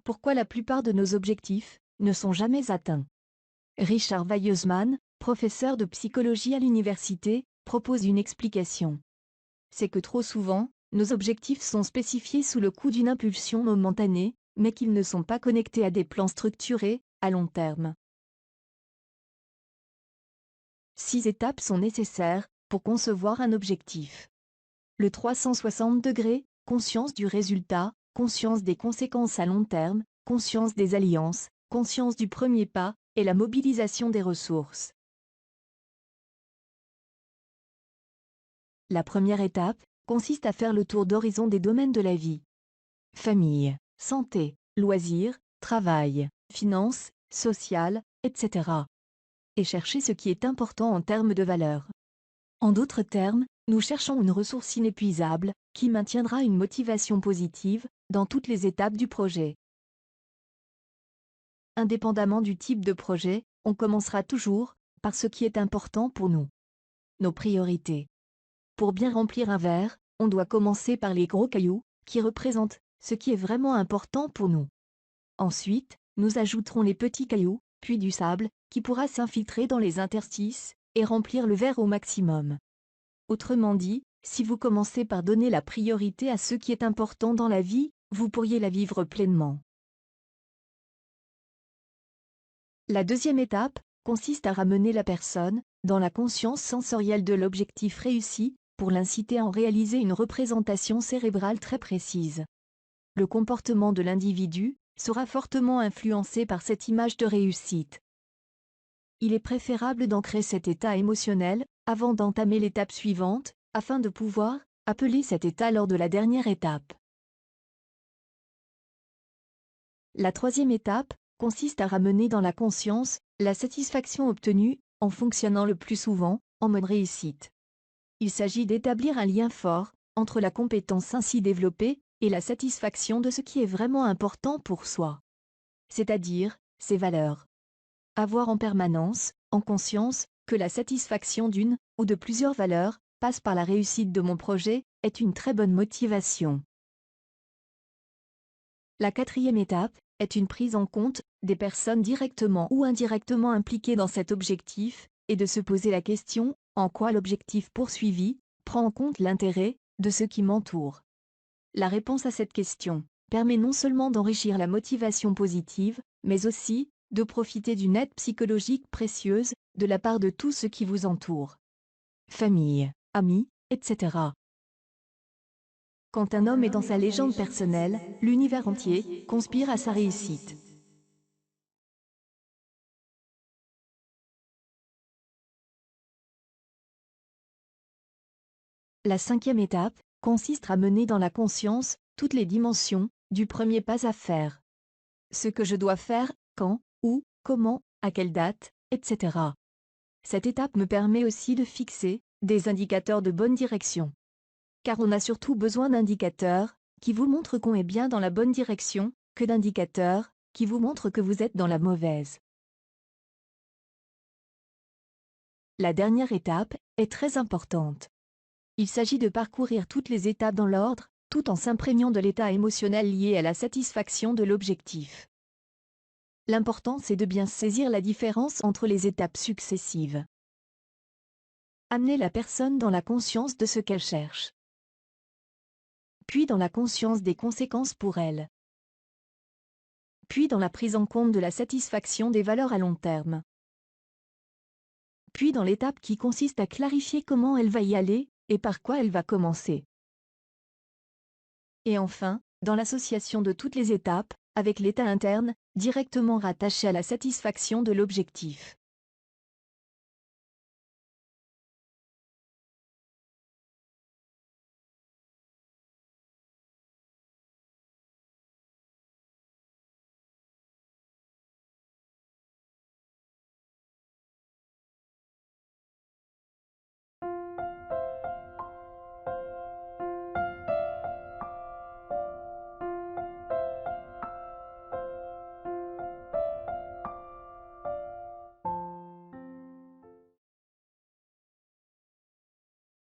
Pourquoi la plupart de nos objectifs ne sont jamais atteints? Richard Weissman, professeur de psychologie à l'université, propose une explication. C'est que trop souvent, nos objectifs sont spécifiés sous le coup d'une impulsion momentanée, mais qu'ils ne sont pas connectés à des plans structurés, à long terme. 6 étapes sont nécessaires pour concevoir un objectif. Le 360°, conscience du résultat, conscience des conséquences à long terme, conscience des alliances, conscience du premier pas, et la mobilisation des ressources. La première étape consiste à faire le tour d'horizon des domaines de la vie. Famille, santé, loisirs, travail, finances, social, etc. Et chercher ce qui est important en termes de valeur. En d'autres termes, nous cherchons une ressource inépuisable, qui maintiendra une motivation positive, dans toutes les étapes du projet. Indépendamment du type de projet, on commencera toujours par ce qui est important pour nous. Nos priorités. Pour bien remplir un verre, on doit commencer par les gros cailloux, qui représentent ce qui est vraiment important pour nous. Ensuite, nous ajouterons les petits cailloux, puis du sable, qui pourra s'infiltrer dans les interstices, et remplir le verre au maximum. Autrement dit, si vous commencez par donner la priorité à ce qui est important dans la vie, vous pourriez la vivre pleinement. La deuxième étape consiste à ramener la personne dans la conscience sensorielle de l'objectif réussi, pour l'inciter à en réaliser une représentation cérébrale très précise. Le comportement de l'individu sera fortement influencé par cette image de réussite. Il est préférable d'ancrer cet état émotionnel avant d'entamer l'étape suivante, afin de pouvoir appeler cet état lors de la dernière étape. La troisième étape consiste à ramener dans la conscience la satisfaction obtenue en fonctionnant le plus souvent en mode réussite. Il s'agit d'établir un lien fort entre la compétence ainsi développée et la satisfaction de ce qui est vraiment important pour soi. C'est-à-dire, ses valeurs. Avoir en permanence, en conscience, que la satisfaction d'une ou de plusieurs valeurs passe par la réussite de mon projet est une très bonne motivation. La quatrième étape est une prise en compte des personnes directement ou indirectement impliquées dans cet objectif, et de se poser la question, en quoi l'objectif poursuivi prend en compte l'intérêt de ceux qui m'entourent. La réponse à cette question permet non seulement d'enrichir la motivation positive, mais aussi de profiter d'une aide psychologique précieuse de la part de tous ceux qui vous entourent. Famille, amis, etc. Quand un homme est dans sa légende personnelle, l'univers entier conspire à sa réussite. La cinquième étape consiste à mener dans la conscience toutes les dimensions du premier pas à faire. Ce que je dois faire, quand, où, comment, à quelle date, etc. Cette étape me permet aussi de fixer des indicateurs de bonne direction. Car on a surtout besoin d'indicateurs qui vous montrent qu'on est bien dans la bonne direction, que d'indicateurs qui vous montrent que vous êtes dans la mauvaise. La dernière étape est très importante. Il s'agit de parcourir toutes les étapes dans l'ordre, tout en s'imprégnant de l'état émotionnel lié à la satisfaction de l'objectif. L'important c'est de bien saisir la différence entre les étapes successives. Amener la personne dans la conscience de ce qu'elle cherche. Puis dans la conscience des conséquences pour elle. Puis dans la prise en compte de la satisfaction des valeurs à long terme. Puis dans l'étape qui consiste à clarifier comment elle va y aller, et par quoi elle va commencer. Et enfin, dans l'association de toutes les étapes, avec l'état interne, directement rattaché à la satisfaction de l'objectif.